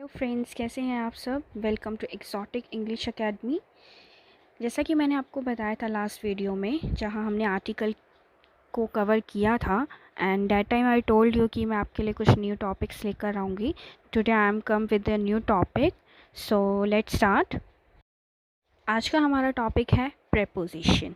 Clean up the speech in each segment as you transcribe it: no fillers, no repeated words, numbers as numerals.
Hello friends, कैसे हैं आप सब। Welcome to Exotic English Academy. जैसा कि मैंने आपको बताया था लास्ट वीडियो में, जहां हमने आर्टिकल को कवर किया था, and that time I told you कि मैं आपके लिए कुछ न्यू टॉपिक्स लेकर आऊँगी। Today I am come with a new topic, so let's start. आज का हमारा टॉपिक है प्रेपोजिशन।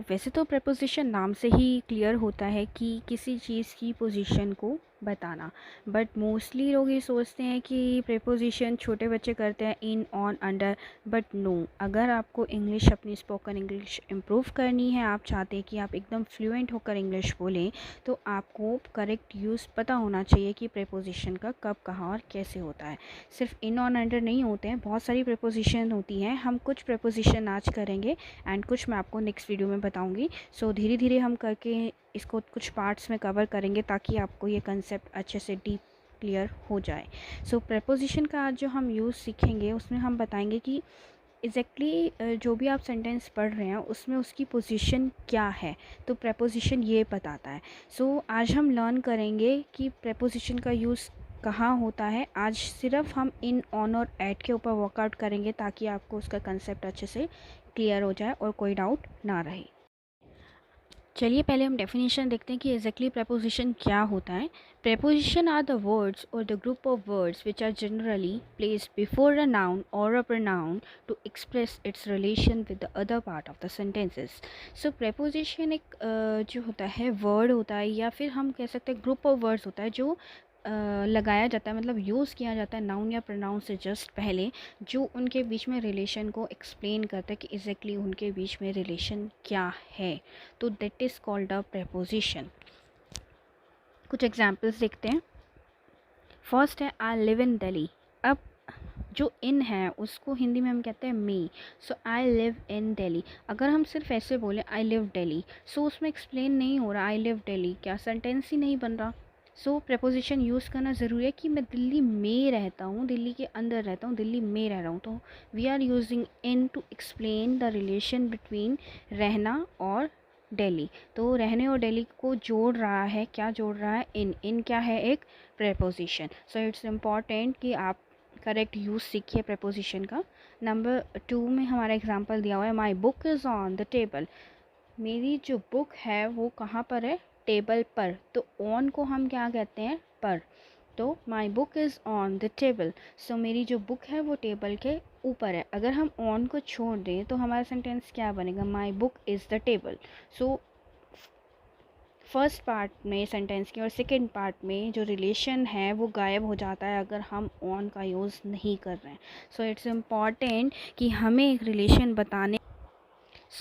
वैसे तो प्रेपोजिशन नाम से ही क्लियर होता है कि किसी चीज़ की पोजीशन को बताना, बट मोस्टली लोग ये सोचते हैं कि प्रेपोजिशन छोटे बच्चे करते हैं, इन, ऑन, अंडर, बट नो। अगर आपको इंग्लिश, अपनी स्पोकन इंग्लिश इम्प्रूव करनी है, आप चाहते हैं कि आप एकदम फ्लुएंट होकर इंग्लिश बोलें, तो आपको करेक्ट यूज़ पता होना चाहिए कि प्रेपोजिशन का कब, कहाँ और कैसे होता है। सिर्फ इन, ऑन, अंडर नहीं होते हैं, बहुत सारी प्रेपोजिशन होती हैं। हम कुछ प्रेपोजिशन आज करेंगे एंड कुछ मैं आपको नेक्स्ट वीडियो में बताऊंगी। धीरे धीरे हम करके इसको कुछ पार्ट्स में कवर करेंगे ताकि आपको ये कंसेप्ट अच्छे से डीप क्लियर हो जाए। प्रेपोजिशन का आज जो हम यूज़ सीखेंगे उसमें हम बताएंगे कि एग्जैक्टली जो भी आप सेंटेंस पढ़ रहे हैं उसमें उसकी पोजीशन क्या है, तो प्रेपोजिशन ये बताता है। आज हम लर्न करेंगे कि प्रेपोजिशन का यूज़ कहाँ होता है। आज सिर्फ हम इन, ऑन और ऐट के ऊपर वर्कआउट करेंगे ताकि आपको उसका कंसेप्ट अच्छे से क्लियर हो जाए और कोई डाउट ना रहे। चलिए पहले हम डेफिनेशन देखते हैं कि एग्जैक्टली प्रेपोजिशन क्या होता है। प्रेपोजिशन आर द वर्ड्स और the group of words which are generally placed before a noun और a pronoun to express its relation with the other part of the sentences. Preposition एक जो होता है word होता है, या फिर हम कह सकते हैं ग्रुप ऑफ वर्ड्स होता है जो लगाया जाता है, मतलब यूज़ किया जाता है नाउन या प्रोनाउन से जस्ट पहले, जो उनके बीच में रिलेशन को एक्सप्लेन करता है कि एग्जैक्टली उनके बीच में रिलेशन क्या है। तो that is called a preposition. कुछ एग्जांपल्स देखते हैं। फर्स्ट है आई लिव इन दिल्ली। अब जो इन है उसको हिंदी में हम कहते हैं मी। I live in Delhi. अगर हम सिर्फ ऐसे बोले आई लिव दिल्ली, उसमें एक्सप्लेन नहीं हो रहा आई लिव दिल्ली, क्या सेंटेंस ही नहीं बन रहा। प्रेपोजिशन यूज़ करना ज़रूरी है कि मैं दिल्ली में रहता हूँ, दिल्ली के अंदर रहता हूँ, दिल्ली में रह रहा हूँ। तो we are using in to explain the relation between रहना और दिल्ली। तो रहने और दिल्ली को जोड़ रहा है, क्या जोड़ रहा है, इन। इन क्या है, एक प्रेपोजिशन। इट्स इम्पॉर्टेंट कि आप करेक्ट यूज़ सीखिए प्रेपोजिशन का। नंबर 2 में हमारा एग्जांपल दिया हुआ है, माई book is on the table. मेरी जो बुक है वो कहाँ पर है, टेबल पर। तो ऑन को हम क्या कहते हैं, पर। तो माई book is on the table. मेरी जो बुक है वो टेबल के ऊपर है। अगर हम ऑन को छोड़ दें तो हमारा सेंटेंस क्या बनेगा, माई book is the table. First part में सेंटेंस के और सेकंड पार्ट में जो रिलेशन है वो गायब हो जाता है अगर हम ऑन का यूज़ नहीं कर रहे हैं। इट्स इम्पॉर्टेंट कि हमें एक रिलेशन बताने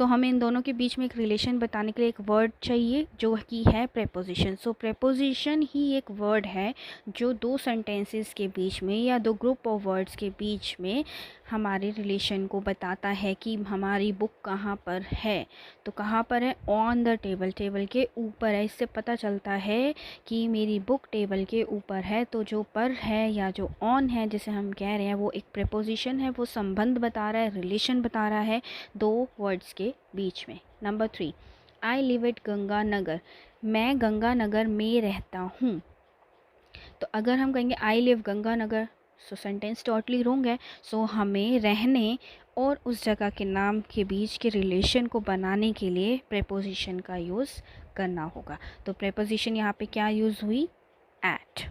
हमें इन दोनों के बीच में एक रिलेशन बताने के लिए एक वर्ड चाहिए जो कि है प्रेपोजिशन। प्रेपोजिशन ही एक वर्ड है जो दो सेंटेंसेस के बीच में या दो ग्रुप ऑफ वर्ड्स के बीच में हमारे रिलेशन को बताता है कि हमारी बुक कहाँ पर है। तो कहाँ पर है, ऑन द टेबल, टेबल के ऊपर है। इससे पता चलता है कि मेरी बुक टेबल के ऊपर है। तो जो पर है या जो ऑन है जिसे हम कह रहे हैं वो एक प्रेपोजिशन है, वो संबंध बता रहा है, रिलेशन बता रहा है दो वर्ड्स के बीच में। Number 3, I live at Ganganagar. मैं गंगानगर में रहता हूँ। तो अगर हम कहेंगे I live Ganganagar, sentence totally wrong है। हमें रहने और उस जगह के नाम के बीच के रिलेशन को बनाने के लिए प्रेपोजिशन का यूज़ करना होगा। तो प्रेपोजिशन यहाँ पे क्या यूज़ हुई, एट।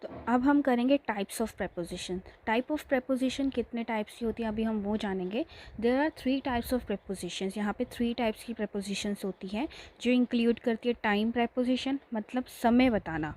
तो अब हम करेंगे types of preposition. Type of preposition कितने टाइप्स की होती है अभी हम वो जानेंगे। There are 3 types of prepositions. यहाँ पे 3 टाइप्स की प्रेपोजिशंस होती हैं जो इंक्लूड करती है टाइम प्रेपोजिशन, मतलब समय बताना।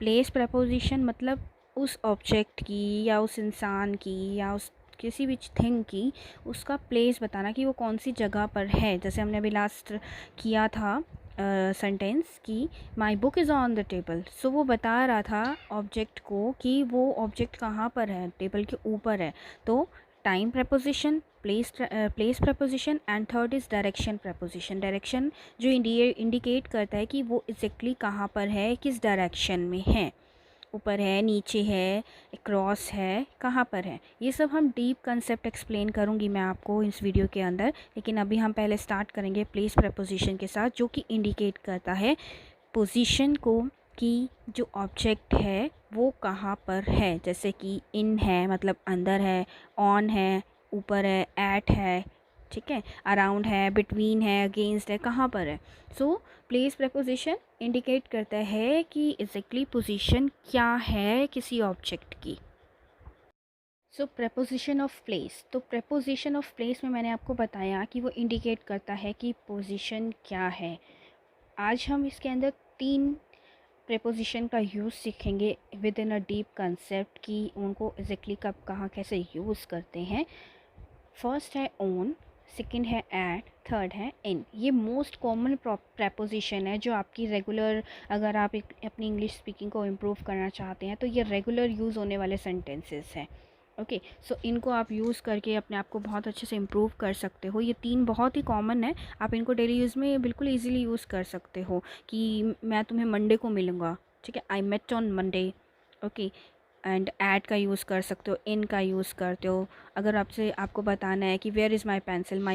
प्लेस प्रेपोजिशन, मतलब उस ऑब्जेक्ट की या उस इंसान की या उस किसी भी थिंग की उसका प्लेस बताना कि वो कौन सी जगह पर है। जैसे हमने अभी लास्ट किया था सेंटेंस कि माई book is on the table. वो बता रहा था ऑब्जेक्ट को कि वो ऑब्जेक्ट कहाँ पर है, टेबल के ऊपर है। तो time preposition, place preposition, and third is direction preposition. Direction जो इंडिकेट करता है कि वो एग्जैक्टली कहाँ पर है, किस डायरेक्शन में है, ऊपर है, नीचे है, क्रॉस है, कहाँ पर है। ये सब हम डीप कंसेप्ट एक्सप्लेन करूँगी मैं आपको इस वीडियो के अंदर। लेकिन अभी हम पहले स्टार्ट करेंगे प्लेस प्रेपोजिशन के साथ, जो कि इंडिकेट करता है पोजीशन को कि जो ऑब्जेक्ट है वो कहाँ पर है, जैसे कि इन है मतलब अंदर है, ऑन है ऊपर है, एट है, ठीक है, अराउंड है, बिटवीन है, अगेंस्ट है, कहाँ पर है। सो प्लेस प्रपोजिशन इंडिकेट करता है कि एग्जैक्टली पोजीशन क्या है किसी ऑब्जेक्ट की। सो प्रपोजिशन ऑफ प्लेस, तो प्रपोजिशन ऑफ प्लेस में मैंने आपको बताया कि वो इंडिकेट करता है कि पोजीशन क्या है। आज हम इसके अंदर 3 प्रेपोजिशन का यूज़ सीखेंगे with in a deep concept कि उनको एग्जैक्टली कब कहाँ कैसे यूज़ करते हैं। फर्स्ट है ओन, सेकंड है एट, थर्ड है इन। ये मोस्ट कॉमन प्रेपोजिशन है जो आपकी रेगुलर, अगर आप अपनी इंग्लिश स्पीकिंग को इम्प्रूव करना चाहते हैं तो ये रेगुलर यूज़ होने वाले सेंटेंसेस हैं। ओके, सो इनको आप यूज़ करके अपने आप को बहुत अच्छे से इम्प्रूव कर सकते हो। ये 3 बहुत ही कॉमन है, आप इनको डेली यूज़ में बिल्कुल ईजिली यूज़ कर सकते हो कि मैं तुम्हें मंडे को मिलूँगा, ठीक है, I met on Monday. Okay, and at का यूज़ कर सकते हो, इन का यूज़ करते हो। अगर आपको बताना है कि where is my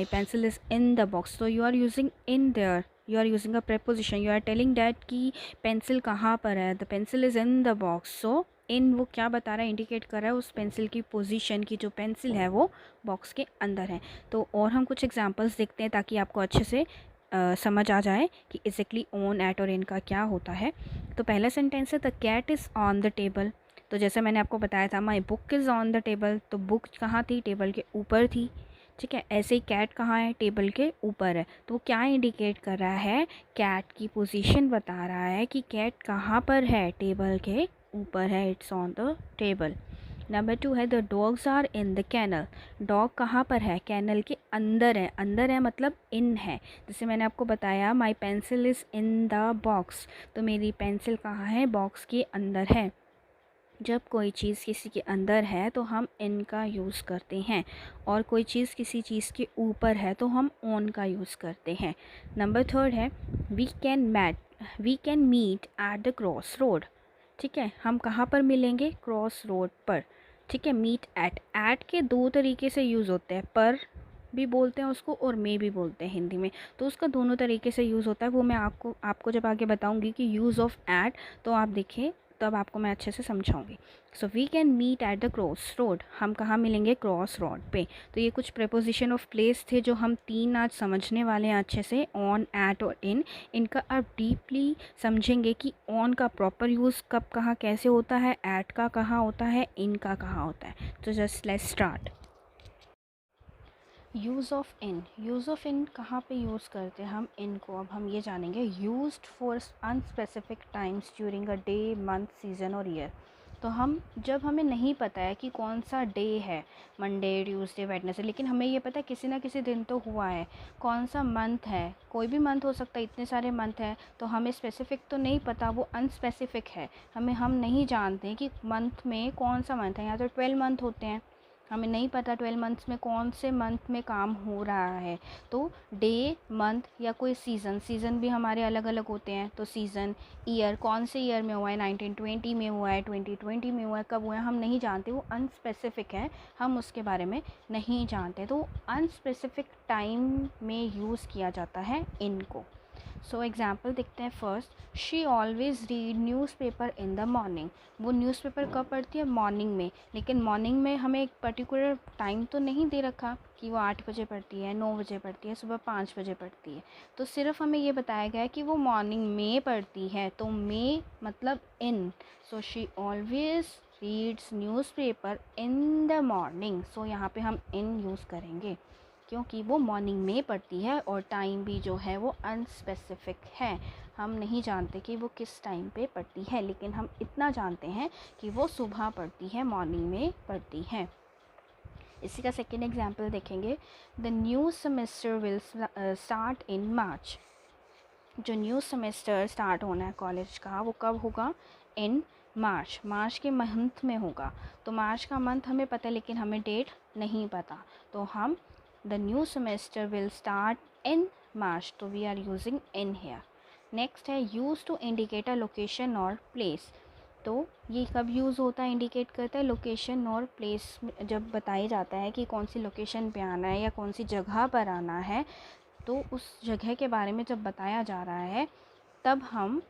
pencil is in the box, तो you are using in there, you are using a preposition, you are telling that कि पेंसिल कहाँ पर है, the pencil is in the box. So in वो क्या बता रहा है, इंडिकेट कर रहा है उस पेंसिल की पोजीशन की, जो पेंसिल है वो बॉक्स के अंदर है। तो और हम कुछ एग्जांपल्स देखते हैं ताकि आपको अच्छे से समझ आ जाए कि एग्जैक्टली ऑन, एट और इन का क्या होता है। तो पहला सेंटेंस है the cat is on the table. तो जैसे मैंने आपको बताया था my book is on the table, तो बुक कहाँ थी, टेबल के ऊपर थी, ठीक है। ऐसे ही कैट कहाँ है, टेबल के ऊपर है। तो क्या इंडिकेट कर रहा है, कैट की पोजीशन बता रहा है कि कैट कहाँ पर है, टेबल के ऊपर है, it's on the table. Number 2 है the dogs are in the kennel. Dog कहाँ पर है, कैनल के अंदर है, अंदर है मतलब इन है। जैसे मैंने आपको बताया माई pencil is in the box, तो मेरी पेंसिल कहाँ है, बॉक्स के अंदर है। जब कोई चीज़ किसी के अंदर है तो हम इन का यूज़ करते हैं, और कोई चीज़ किसी चीज़ के ऊपर है तो हम ऑन का यूज़ करते हैं। नंबर 3 है we can meet at the cross road. ठीक है, हम कहाँ पर मिलेंगे, क्रॉस रोड पर। ठीक है, मीट एट के 2 तरीके से यूज़ होते हैं, पर भी बोलते हैं उसको और मे भी बोलते हैं हिंदी में, तो उसका दोनों तरीके से यूज़ होता है। वो मैं आपको जब आगे बताऊंगी कि यूज़ ऑफ एट, तो आप देखें तब आपको मैं अच्छे से समझाऊंगी। So we can meet at the cross road, हम कहाँ मिलेंगे, क्रॉस रोड पे। तो ये कुछ प्रेपोजिशन ऑफ प्लेस थे जो हम 3 आज समझने वाले हैं अच्छे से, ऑन, एट और इन। इनका आप डीपली समझेंगे कि ऑन का प्रॉपर यूज़ कब कहाँ कैसे होता है, एट का कहाँ होता है, इन का कहाँ होता है। तो just let's start. Use of in कहाँ पे यूज़ करते हैं हम इन को, अब हम ये जानेंगे। Used for unspecific times during a day, month, season और ईयर। तो हम जब हमें नहीं पता है कि कौन सा डे है, मंडे, ट्यूसडे, वेडनेसडे, लेकिन हमें ये पता है किसी ना किसी दिन तो हुआ है। कौन सा मंथ है, कोई भी मंथ हो सकता है, इतने सारे मंथ हैं, तो हमें स्पेसिफिक तो नहीं पता, वो अनस्पेसिफिक है। हम नहीं जानते कि मंथ में कौन सा मंथ है। यहाँ तो 12 मंथ होते हैं, हमें नहीं पता 12 मंथ्स में कौन से मंथ में काम हो रहा है। तो डे, मंथ या कोई सीज़न भी हमारे अलग अलग होते हैं। तो सीज़न, ईयर, कौन से ईयर में हुआ है, 1920 में हुआ है, 2020 में हुआ है, कब हुआ है हम नहीं जानते, वो अनस्पेसिफिक है, हम उसके बारे में नहीं जानते। तो अनस्पेसिफिक टाइम में यूज़ किया जाता है इनको। सो एग्ज़ाम्पल देखते हैं। First, she always read newspaper in the morning. वो न्यूज़पेपर कब पढ़ती है, मॉर्निंग में। लेकिन मॉर्निंग में हमें एक पर्टिकुलर टाइम तो नहीं दे रखा कि वो 8 बजे पढ़ती है, 9 बजे पढ़ती है, सुबह 5 बजे पढ़ती है। तो सिर्फ हमें ये बताया गया है कि वो मॉर्निंग में पढ़ती है, तो में मतलब in. So she always reads newspaper in the morning. So यहाँ पे हम इन यूज़ करेंगे क्योंकि वो मॉर्निंग में पढ़ती है, और टाइम भी जो है वो अनस्पेसिफिक है। हम नहीं जानते कि वो किस टाइम पे पढ़ती है, लेकिन हम इतना जानते हैं कि वो सुबह पढ़ती है, मॉर्निंग में पढ़ती है। इसी का सेकेंड एग्जाम्पल देखेंगे। The new semester will start in March. जो न्यू सेमेस्टर स्टार्ट होना है कॉलेज का, वो कब होगा, इन मार्च। मार्च के मंथ में होगा। तो मार्च का मंथ हमें पता है, लेकिन हमें डेट नहीं पता, तो हम the new semester will start in March, तो we are using in here. Next है use to indicate a location और प्लेस। तो ये कब यूज़ होता है, इंडिकेट करता है लोकेशन और प्लेस। जब बताया जाता है कि कौन सी लोकेशन पे आना है या कौन सी जगह पर आना है, तो उस जगह के बारे में जब बताया जा रहा है तब हम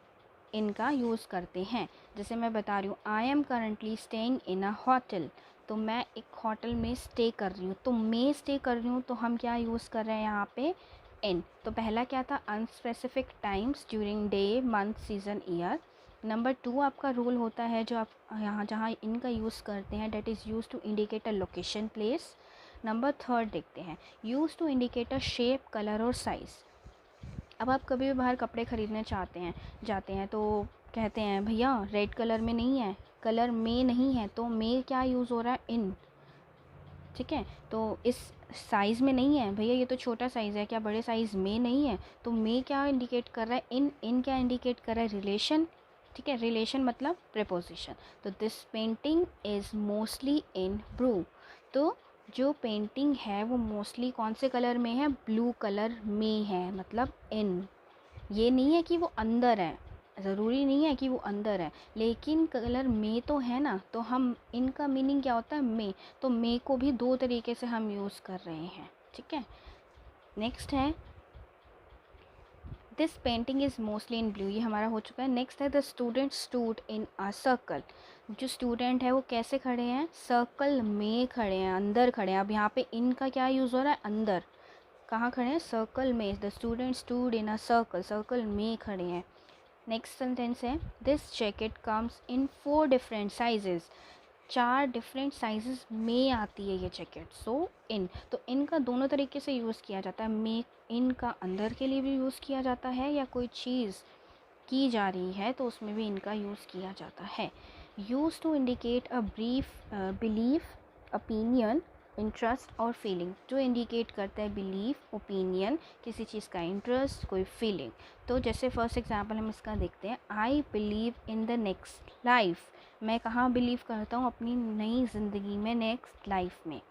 इनका यूज़ करते हैं। जैसे मैं बता रही हूँ, I am currently staying in a hotel, तो मैं एक होटल में स्टे कर रही हूँ, तो मैं स्टे कर रही हूँ, तो हम क्या यूज़ कर रहे हैं यहाँ पे, इन। तो पहला क्या था, unspecific times during day, month, season, year. Number 2 आपका रूल होता है जो आप यहाँ जहाँ इनका यूज़ करते हैं, that is use to indicate a location, place. Number 3 देखते हैं, use to indicate a shape, colour और साइज़। अब आप कभी भी बाहर कपड़े ख़रीदने जाते हैं तो कहते हैं भैया रेड कलर में नहीं है, कलर में नहीं है, तो में क्या यूज़ हो रहा है, इन। ठीक है, तो इस साइज़ में नहीं है भैया, ये तो छोटा साइज़ है, क्या बड़े साइज़ में नहीं है, तो में क्या इंडिकेट कर रहा है, इन क्या इंडिकेट कर रहा है, रिलेशन। ठीक है, रिलेशन मतलब प्रेपोजिशन। तो this painting is mostly in blue, तो जो पेंटिंग है वो मोस्टली कौन से कलर में है, ब्लू कलर में है, मतलब इन। ये नहीं है कि वो अंदर है, ज़रूरी नहीं है कि वो अंदर है, लेकिन कलर में तो है ना, तो हम इनका मीनिंग क्या होता है, में। तो में को भी 2 तरीके से हम यूज़ कर रहे हैं। ठीक है, नेक्स्ट है this painting is mostly in blue, ये हमारा हो चुका है। नेक्स्ट है the student stood in a circle, जो स्टूडेंट है वो कैसे खड़े हैं, सर्कल में खड़े हैं, अंदर खड़े हैं। अब यहाँ पे इनका क्या यूज़ हो रहा है, अंदर। कहाँ खड़े हैं, सर्कल में। The student stood in a circle, circle में खड़े हैं। नेक्स्ट सेंटेंस है this jacket comes in 4 different sizes, 4 different sizes में आती है ये जैकेट। सो इन, तो इनका दोनों तरीके से यूज़ किया जाता है। में इनका अंदर के लिए भी यूज़ किया जाता है, या कोई चीज़ की जा रही है तो उसमें भी इनका यूज़ किया जाता है। Use to indicate a brief belief, opinion, interest और फीलिंग, जो इंडिकेट करता है बिलीफ, ओपिनियन, किसी चीज़ का इंटरेस्ट, कोई फीलिंग। तो जैसे फर्स्ट एग्जांपल हम इसका देखते हैं, I believe in the next life, मैं कहाँ बिलीव करता हूँ, अपनी नई ज़िंदगी में, नेक्स्ट लाइफ में।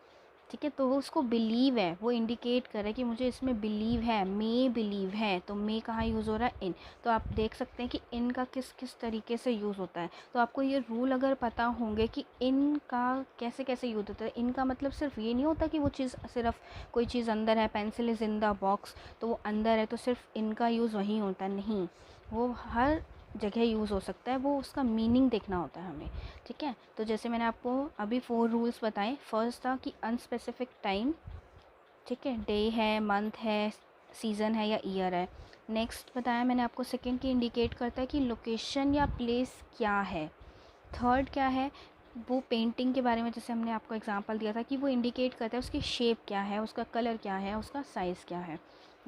ठीक है, तो वो उसको बिलीव है, वो इंडिकेट करे कि मुझे इसमें बिलीव है, मे बिलीव है, तो मे कहाँ यूज़ हो रहा है, इन। तो आप देख सकते हैं कि इन का किस किस तरीके से यूज़ होता है। तो आपको ये रूल अगर पता होंगे कि इन का कैसे कैसे यूज़ होता है, इनका मतलब सिर्फ ये नहीं होता कि वो चीज़ सिर्फ कोई चीज़ अंदर है, pencil is in the box, तो वो अंदर है तो सिर्फ इनका यूज़ वहीं होता है, नहीं, वो हर जगह यूज़ हो सकता है, वो उसका मीनिंग देखना होता है हमें। ठीक है, तो जैसे मैंने आपको अभी 4 रूल्स बताए। फर्स्ट था कि अनस्पेसिफिक टाइम, ठीक है, डे है, मंथ है, सीज़न है या ईयर है। नेक्स्ट बताया मैंने आपको सेकंड की इंडिकेट करता है कि लोकेशन या प्लेस क्या है। थर्ड क्या है, वो पेंटिंग के बारे में, जैसे हमने आपको एग्जांपल दिया था कि वो इंडिकेट करता है उसकी शेप क्या है, उसका कलर क्या है, उसका साइज़ क्या है।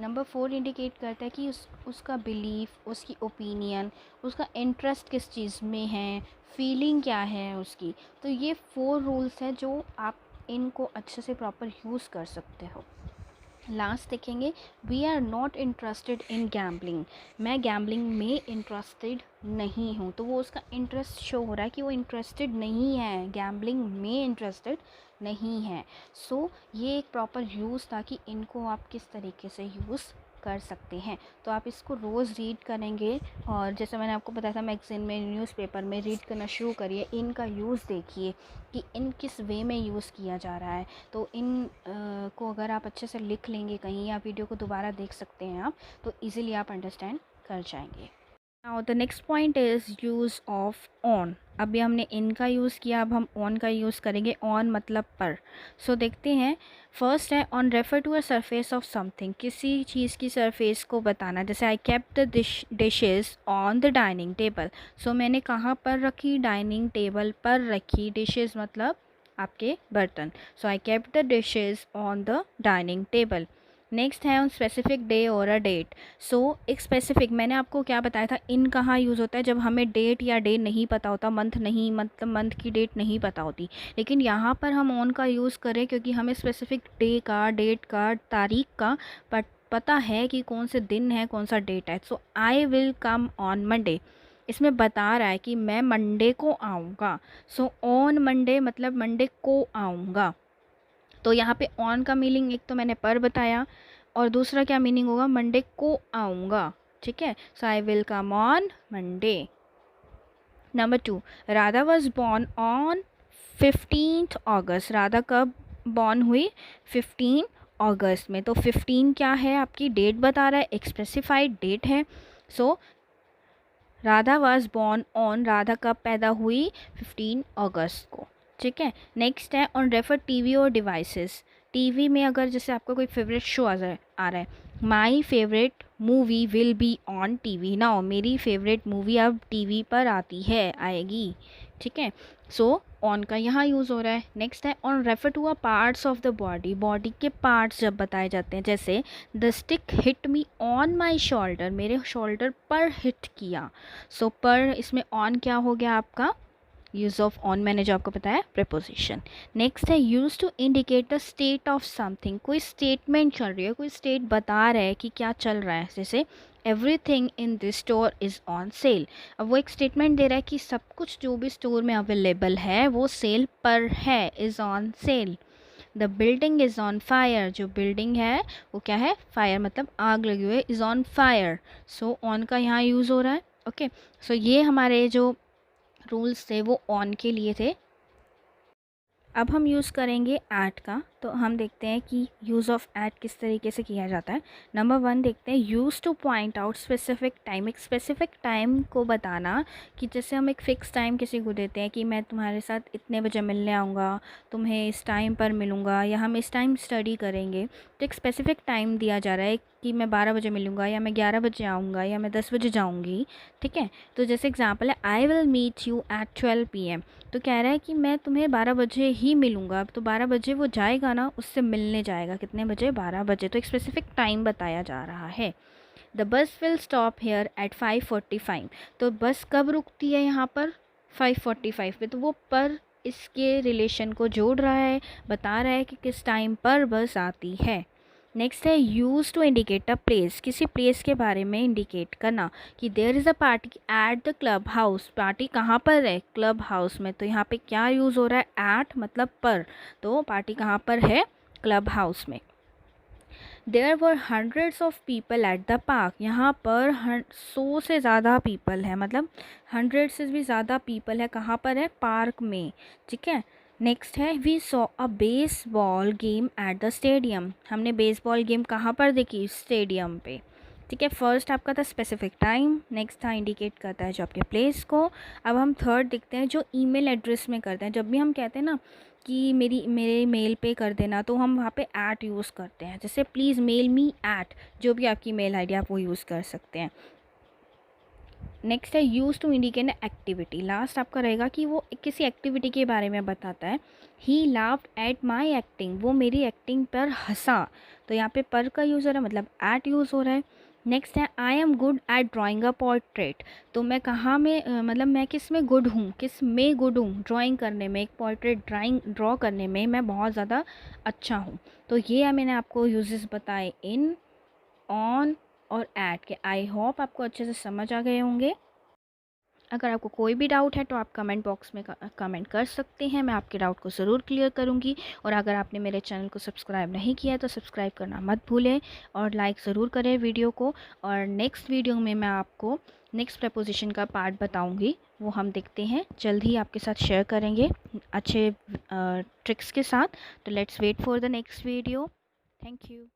नंबर 4 इंडिकेट करता है कि उसका बिलीफ, उसकी ओपिनियन, उसका इंटरेस्ट किस चीज़ में है, फीलिंग क्या है उसकी। तो ये 4 रूल्स हैं जो आप इनको अच्छे से प्रॉपर यूज़ कर सकते हो। लास्ट देखेंगे, we are not interested in gambling, मैं गैम्बलिंग में इंटरेस्टेड नहीं हूँ, तो वो उसका इंटरेस्ट शो हो रहा है कि वो इंटरेस्टेड नहीं है, गैम्बलिंग में इंटरेस्टेड नहीं है। सो ये एक प्रॉपर यूज़ था कि इनको आप किस तरीके से यूज़ कर सकते हैं। तो आप इसको रोज़ रीड करेंगे, और जैसे मैंने आपको बताया था मैगज़ीन में, न्यूज़पेपर में रीड करना शुरू करिए, इनका यूज़ देखिए कि इन किस वे में यूज़ किया जा रहा है। तो इन को अगर आप अच्छे से लिख लेंगे कहीं, या वीडियो को दोबारा देख सकते हैं आप, तो इजीली आप अंडरस्टैंड कर जाएंगे। Now the next point is use of on. अभी हमने इन का यूज़ किया, अब हम ऑन का यूज़ करेंगे। ऑन मतलब पर। सो देखते हैं, फर्स्ट है on refer to a surface of something, किसी चीज़ की सरफेस को बताना। जैसे I kept the dishes on the dining table, so मैंने कहाँ पर रखी, डाइनिंग टेबल पर रखी। डिशेज़ मतलब आपके बर्तन। So I kept the dishes on the dining table. Next है ऑन स्पेसिफिक डे और अ डेट। सो एक स्पेसिफिक, मैंने आपको क्या बताया था, इन कहाँ यूज़ होता है, जब हमें डेट या डे नहीं पता होता, मंथ नहीं, मतलब मंथ की डेट नहीं पता होती। लेकिन यहाँ पर हम ऑन का यूज़ करें क्योंकि हमें स्पेसिफिक डे का, डेट का, तारीख का पता है कि कौन से दिन है, कौन सा डेट है। So I will come on Monday, इसमें बता रहा है कि मैं मंडे को आऊँगा। सो ऑन मंडे मतलब मंडे को आऊँगा। तो यहाँ पे ऑन का मीनिंग एक तो मैंने पर बताया, और दूसरा क्या मीनिंग होगा, मंडे को आऊँगा। ठीक है, so I will come on Monday. Number 2, Radha was born on 15th August. Radha कब बॉर्न हुई, 15 अगस्त में। तो 15 क्या है, आपकी डेट बता रहा है, एक स्पेसिफाइड डेट है। So Radha was born on, Radha कब पैदा हुई, 15 अगस्त को, ठीक है। नेक्स्ट है ऑन रेफर टीवी और डिवाइसेस, टीवी में अगर जैसे आपका कोई फेवरेट शो आ रहा है, my favourite movie will be on TV now, मेरी फेवरेट मूवी अब टीवी पर आती है, आएगी, ठीक है। सो ऑन का यहाँ यूज़ हो रहा है। नेक्स्ट है on refer to a parts of the body, body के पार्ट्स जब बताए जाते हैं, जैसे the stick hit me on my shoulder, मेरे शोल्डर पर हिट किया। सो पर इसमें ऑन क्या हो गया आपका, यूज़ ऑफ ऑन मैंने जो आपको बताया प्रीपोजिशन। नेक्स्ट है use to indicate the state of something, कोई स्टेटमेंट चल रही है, कोई स्टेट बता रहा है कि क्या चल रहा है, जैसे everything in this store is on sale. अब वो एक स्टेटमेंट दे रहा है कि सब कुछ जो भी स्टोर में अवेलेबल है वो सेल पर है, is on sale. The building is on fire, जो बिल्डिंग है वो क्या है, फायर मतलब आग लगी हुई है, is on fire. So on का यहाँ यूज़ हो रहा है, ओके। सो ये हमारे जो रूल्स थे वो ऑन के लिए थे। अब हम यूज़ करेंगे एट का, तो हम देखते हैं कि यूज़ ऑफ एट किस तरीके से किया जाता है। नंबर 1 देखते हैं, use two point out specific time, एक स्पेसिफिक टाइम को बताना, कि जैसे हम एक फ़िक्स टाइम किसी को देते हैं कि मैं तुम्हारे साथ इतने बजे मिलने आऊँगा, तुम्हें इस टाइम पर मिलूँगा, या हम इस टाइम स्टडी करेंगे, तो एक स्पेसिफिक टाइम दिया जा रहा है कि मैं 12 बजे मिलूँगा, या मैं 11 बजे आऊँगा, या मैं 10 बजे जाऊँगी, ठीक है। तो जैसे एग्जाम्पल है, I will meet you at 12 PM, तो कह रहा है कि मैं तुम्हें 12 बजे ही मिलूँगा, तो 12 बजे वो जाएगा ना, उससे मिलने जाएगा, कितने बजे, 12 बजे, तो एक स्पेसिफिक टाइम बताया जा रहा है। The bus will stop here at 5:45, तो बस कब रुकती है यहाँ पर, 5:45 पे, तो वो पर इसके रिलेशन को जोड़ रहा है, बता रहा है कि किस टाइम पर बस आती है। नेक्स्ट है use to indicate a place, किसी प्लेस के बारे में इंडिकेट करना, कि there is a party at the club house, party कहाँ पर है, क्लब हाउस में, तो यहाँ पे क्या यूज़ हो रहा है, एट मतलब पर, तो पार्टी कहाँ पर है, क्लब हाउस में। There were hundreds of people at the park, यहाँ पर 100 से ज़्यादा पीपल है, मतलब 100 से भी ज़्यादा पीपल है, कहाँ पर है, पार्क में, ठीक है। नेक्स्ट है we saw a baseball game at the stadium, हमने बेसबॉल गेम कहाँ पर देखी, स्टेडियम पे, ठीक है। फर्स्ट आपका था स्पेसिफिक टाइम, नेक्स्ट था इंडिकेट करता है जो आपके प्लेस को। अब हम थर्ड देखते हैं जो ईमेल एड्रेस में करते हैं, जब भी हम कहते हैं ना कि मेरे मेल पे कर देना, तो हम वहाँ पे ऐट यूज़ करते हैं, जैसे प्लीज़ मेल मी ऐट, जो भी आपकी मेल आईडी आप वो यूज़ कर सकते हैं। नेक्स्ट है use to indicate activity, last आपका रहेगा कि वो किसी एक्टिविटी के बारे में बताता है। ही लाफ्ड एट माई एक्टिंग, वो मेरी एक्टिंग पर हंसा, तो यहाँ पे पर का यूज़ हो रहा है, मतलब एट यूज़ हो रहा है। नेक्स्ट है I am good at drawing a portrait, तो मैं कहाँ में मतलब मैं किस में गुड हूँ, किस में गुड हूँ, ड्राइंग करने में, एक पोर्ट्रेट ड्रा करने में मैं बहुत ज़्यादा अच्छा हूँ। तो ये मैंने आपको यूजेस बताए इन, ऑन और ऐट के। आई होप आपको अच्छे से समझ आ गए होंगे। अगर आपको कोई भी डाउट है तो आप कमेंट बॉक्स में कमेंट कर सकते हैं, मैं आपके डाउट को ज़रूर क्लियर करूंगी। और अगर आपने मेरे चैनल को सब्सक्राइब नहीं किया है तो सब्सक्राइब करना मत भूलें, और लाइक ज़रूर करें वीडियो को। और नेक्स्ट वीडियो में मैं आपको नेक्स्ट प्रपोजिशन का पार्ट बताऊंगी, वो हम देखते हैं, जल्द ही आपके साथ शेयर करेंगे अच्छे ट्रिक्स के साथ। तो let's wait for the next video. Thank you.